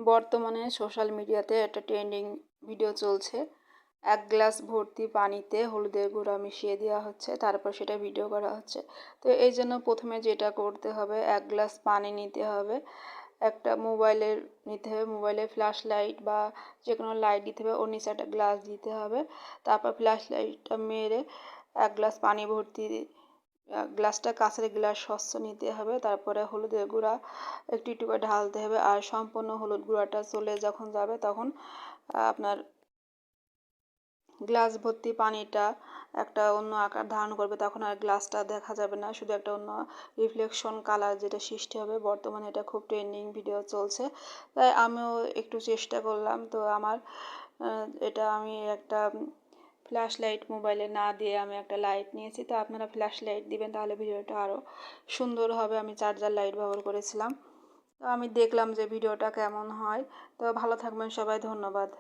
বর্তমানে সোশ্যাল মিডিয়াতে একটা ট্রেন্ডিং ভিডিও চলছে। ১ গ্লাস ভর্তি পানিতে হলুদের গুঁড়া মিশিয়ে দেওয়া হচ্ছে, তারপর সেটা ভিডিও করা হচ্ছে। তো এই জন্য প্রথমে যেটা করতে হবে, ১ গ্লাস পানি নিতে হবে, একটা মোবাইলের নিতে হবে, মোবাইলের ফ্ল্যাশ লাইট বা যে কোনো লাইট দিতে হবে, ওর নিচে একটা গ্লাস দিতে হবে। তারপর ফ্ল্যাশ লাইটটা মেরে ১ গ্লাস পানি ভর্তি গ্লাসটা কাঁচের গ্লাস স্বচ্ছ নিতে হবে। তারপরে হলুদের গুঁড়া একটু একটু করে ঢালতে হবে, আর সম্পূর্ণ হলুদ গুঁড়াটা চলে যখন যাবে তখন আপনার গ্লাস ভর্তি পানিটা একটা অন্য আকার ধারণ করবে, তখন আর গ্লাসটা দেখা যাবে না, শুধু একটা অন্য রিফ্লেকশন কালার যেটা সৃষ্টি হবে। বর্তমানে এটা খুব ট্রেন্ডিং ভিডিও চলছে, তাই আমিও একটু চেষ্টা করলাম। তো আমার এটা আমি একটা ফ্ল্যাশ লাইট মোবাইলে না দিয়ে আমি একটা লাইট নিয়েছি। তো আপনারা ফ্ল্যাশ লাইট দিবেন, তাহলে ভিডিওটা আরও সুন্দর হবে। আমি চার্জার লাইট ব্যবহার করেছিলাম। তো আমি দেখলাম যে ভিডিওটা কেমন হয়। তো ভালো থাকবেন সবাই, ধন্যবাদ।